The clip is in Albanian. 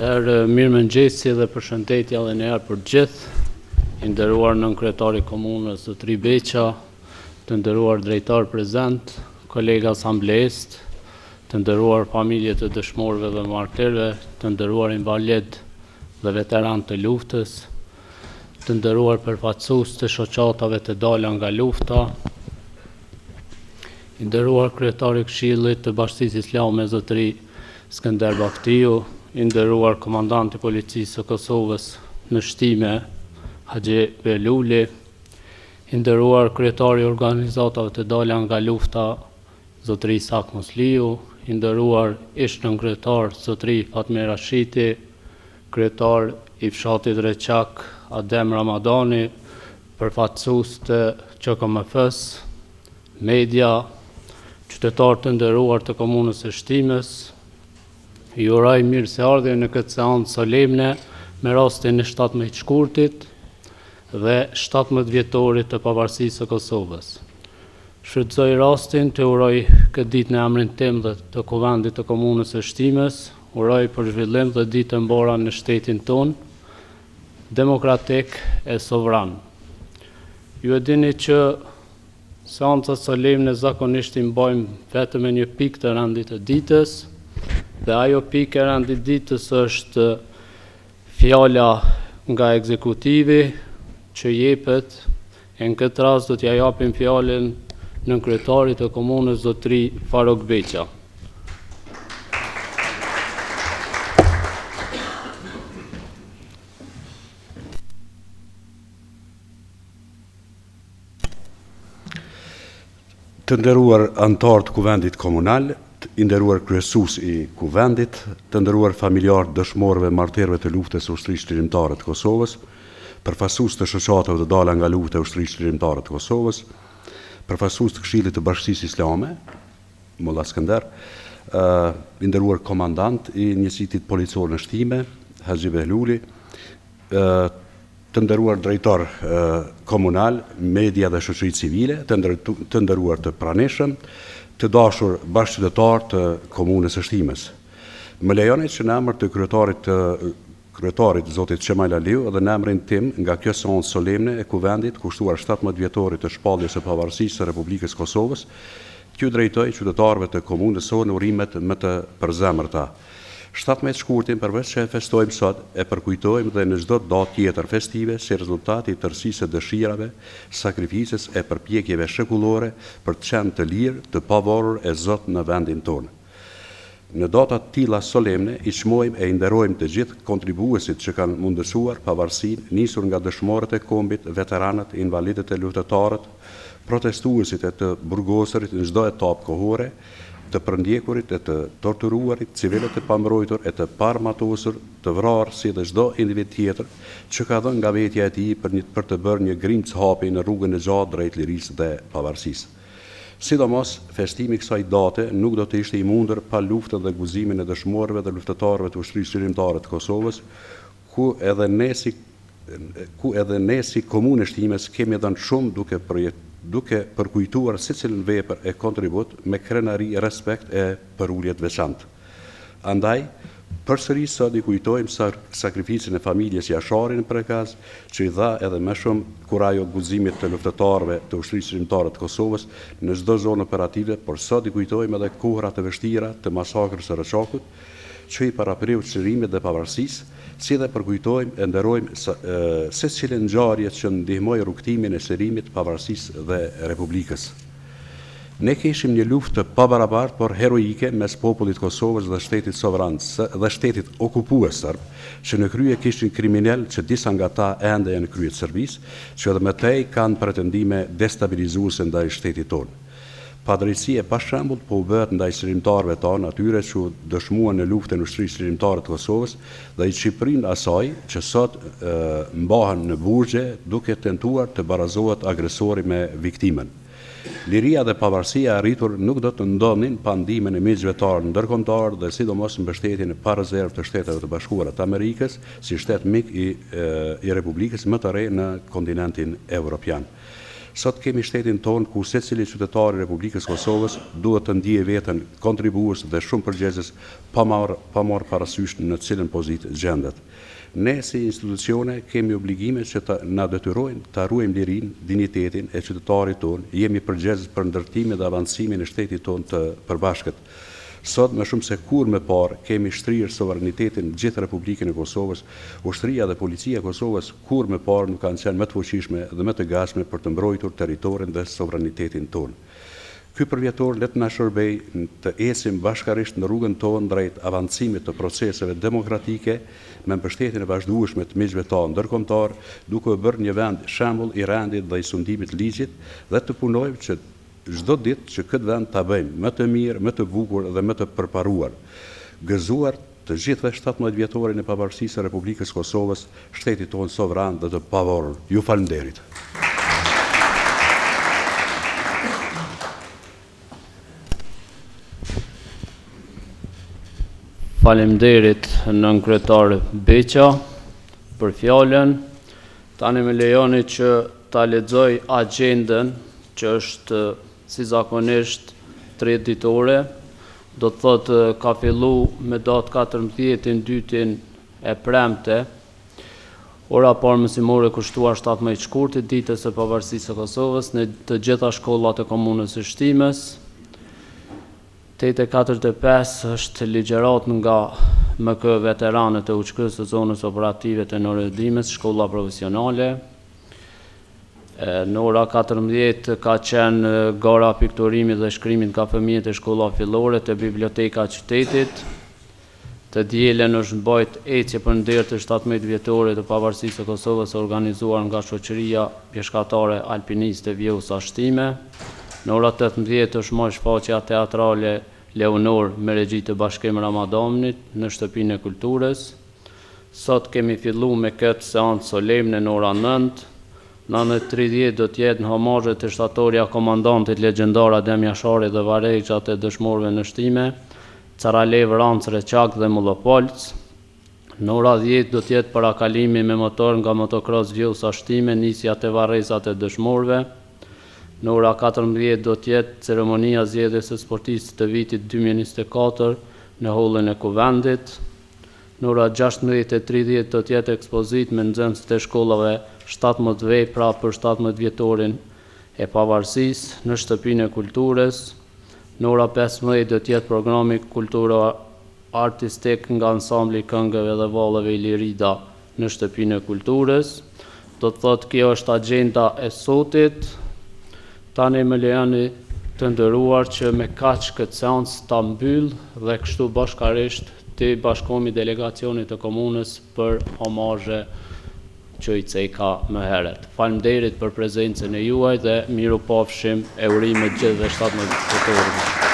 Mirëmëngjesi dhe përshëndetje edhe një herë për gjithë, i nderuar nënkryetari i komunës Zotri Beqa, të nderuar drejtar prezent, kolega asamblestë, të nderuar familje të dëshmorëve dhe martirëve, të nderuar invalid dhe veteran të luftës, të nderuar përfaqësues të shoqatave të dala nga lufta, i nderuar kryetari i Këshillit të Bashkisë Islame Zotri Skënder Baktiu, i nderuar komandanti i policisë së Kosovës në shtime Haxhi Beluli, i nderuar kryetari i organizatave të dala nga lufta Zotri Isak Musliu, i nderuar ish nënkryetar Zotri Fatmir Rashiti, kryetar i fshatit Reçak Adem Ramadani, përfaqësues të QKMF-s, media, qytetarë të nderuar të komunës së Shtimës, ju uroj mirëseardhje në këtë seancë solemne me rastin e 17 shkurtit dhe 17 vjetorit të pavarësisë së Kosovës. Shfrytëzoj rastin të uroj këtë ditë në emrin tim dhe të kuvendit të komunës së Shtimës, uroj për zhvillim dhe ditë të mbora në shtetin ton, demokratik e sovran. Ju e dini që seancat solemne zakonisht i mbajmë vetëm me një pikë të rendit të ditës, dhe ajo pikë e rendit ditës është fjala nga ekzekutivi që jepet, e në këtë rast do t'ja japim fjalën nënkryetarit të komunës Zotri Faruk Beqa. Të nderuar anëtar të kuvendit komunal, i nderuar kryesues i kuvendit, të nderuar familjarë dëshmorëve martirëve të luftës së ushtrisë lirimtare të Kosovës, përfaqësues të shoqatave të dala nga lufta e ushtrisë lirimtare të Kosovës, përfaqësues të Këshillit të Bashkisë Islame, Molla Skënder, i nderuar komandant i njësitit policor në Shtime, Haxhi Beluli, të nderuar drejtar komunal, media dhe shoqëri civile, të nderuar të pranishëm, të dashur bashkëqytetarë të komunës së Shtimës. Më lejoni që në emër të kryetarit Zotit Qemal Aliu dhe në emrin tim nga kjo seancë solemne e kuvendit kushtuar 17 vjetorit të shpalljes së pavarësisë së Republikës Kosovës, t'ju drejtoj qytetarëve të komunës sonë urimet më të përzemërta. 17 shkurtin përveç që e festojmë sot, e përkujtojmë dhe në çdo datë tjetër festive si rezultati i tërësisë së dëshirave, sakrificës e përpjekjeve shekullore për të qenë të lirë, të pavarur e Zot në vendin tonë. Në data të tilla solemne i çmojmë e nderojmë të gjithë kontribuesit që kanë mundësuar pavarësinë, nisur nga dëshmorët e kombit, veteranët, invalidët e luftëtarët, protestuesit e të burgosurit në çdo etapë kohore, të përndjekurit e të torturuarit, civilët e pambrojtur e të parmatosur, të vrarë si dhe çdo individ tjetër që ka dhënë nga vetja e tij për të bërë një grimcë hapi në rrugën e gjatë drejt lirisë dhe pavarësisë. Sidomos, festimi i kësaj date nuk do të ishte i mundur pa luftën dhe guximin e dëshmorëve dhe luftëtarëve të ushtrisë lirimtare të Kosovës, ku edhe ne si komunë e Shtimës kemi dhënë shumë duke përkujtuar secilën vepër e kontribut me krenari, respekt e përuljet veçantë. Andaj, përsëri sot i kujtojmë sakrificën e familjes Jashari në Prekaz, që i dha edhe më shumë kurajo guximit të luftëtarëve të ushtrisë lirimtare të Kosovës në çdo zonë operative, por sot i kujtojmë edhe kohrat e vështira të masakrës së Reçakut, që i parapriu çlirimit dhe pavarësisë, si dhe përkujtojmë e nderojmë secilën ngjarje që ndihmoi rrugtimin e çlirimit, pavarësisë dhe Republikës. Ne kishim një luftë të pabarabartë por heroike mes popullit Kosovës dhe shtetit sovran dhe shtetit okupues serb, që në krye kishin kriminal që disa nga ta ende janë në krye të Serbisë, që edhe më tej kanë pretendime destabilizuese ndaj shtetit tonë. Padrejtësi e pashembull po u bëhet ndaj çlirimtarëve tanë, atyre që dëshmuan në luftën e ushtrisë lirimtare të Kosovës dhe i Shqipërinë asaj që sot mbahen në burgje duke tentuar të barazohet agresori me viktimën. Liria dhe pavarësia arritur nuk do të ndodhin pa ndihmën e miqvetarë ndërkombëtar dhe sidomos mbështetjen e pa rezervë të Shteteve të Bashkuara të Amerikës si shtet mik i Republikës më të re në kontinentin evropian. Sot kemi shtetin tonë ku secili qytetar i Republikës Kosovës duhet të ndjejë veten kontribues dhe shumë përgjegjës pa marrë parasysh në cilën pozitë gjendet. Ne si institucione kemi obligime që na detyrojnë të ruajmë lirinë, dinjitetin e qytetarit tonë, jemi përgjegjës për ndërtimin dhe avancimin e shtetit tonë të përbashkët. Sot më shumë se kur më parë kemi shtrirë sovranitetin gjithë Republikën e Kosovës, ushtria dhe policia e Kosovës kur më parë nuk kanë qenë më të fuqishme dhe më të gatshme për të mbrojtur territorin dhe sovranitetin tonë. Ky përvjetor le të na shërbej të ecim bashkërisht në rrugën tonë drejt avancimit të proceseve demokratike me mbështetjen e vazhdueshme të miqve tanë ndërkombëtar, duke bërë një vend shembull i rendit dhe i sundimit të ligjit dhe të punojmë që çdo ditë që këtë vend ta bëjmë më të mirë, më të bukur dhe më të përparuar, gëzuar të gjithëve 17 vjetorin e pavarësisë së Republikës Kosovës, shtetit tonë sovran dhe të pavarur. Ju falenderit. Faleminderit nën kryetar Beqa për fjalën. Tani më lejoni që ta lexoj agjendën që është si zakonisht 3 ditore, do të thotë ka fillu me datë 14/2 e premte, ora parë mësimore kushtuar 17 shkurtit, ditës së pavarësisë së Kosovës në të gjitha shkollat e komunës së Shtimës. 8:45 është ligjërat nga MK veteranët e UÇK-së të zonës operative të Norëdimës, shkolla profesionale. Në ora 14 ka qenë gara pikturimit dhe shkrimit nga fëmijët e shkolla fillore të biblioteka e qytetit. Të dielën është mbajt ecje për nder të 17 vjetore të pavarësisë së Kosovës organizuar nga shoqëria pjeshkatare alpiniste Vjosa Shtime. Në ora 18 është marrë shfaqja teatrale Leonor me regji të Bashkim Ramadanit në shtëpinë e kulturës. Sot kemi filluar me këtë seancë solemne në ora 9. Në 9:30 do të jetë në homazhe të shtatorja komandantit legjendar Adem Jashari dhe varrejgjat e dëshmorëve në Shtime, Caralev, Rancë, Reçak dhe Mullopolc. Në ora 10 do të jetë parakalimi me motor nga motocross Vjosa Shtime, nisja te varrezat e dëshmorëve. Në ora 14 do të jetë ceremonia zgjedhjes së sportistë të vitit 2024 në hollën e Kuvendit. Në ora 16:30 do të jetë ekspozit me nxënësit e shkollave 17 vepra për 17 vjetorin e pavarësisë në shtëpinë e kulturës. Në ora 15 do të jetë programi kultura artistik nga ansambli këngëve dhe vallëve Ilirida në shtëpinë e kulturës. Do të thotë kjo është agjenda e sotit. Tani më lejoni të nderuar që me kaq këtë seancë ta mbyll dhe kështu bashkarisht të bashkohemi delegacionit të komunës për homazhe që i ceka më herët. Faleminderit për prezencën e juaj dhe mirupafshim e urime gjithëve 17 vjetorëve.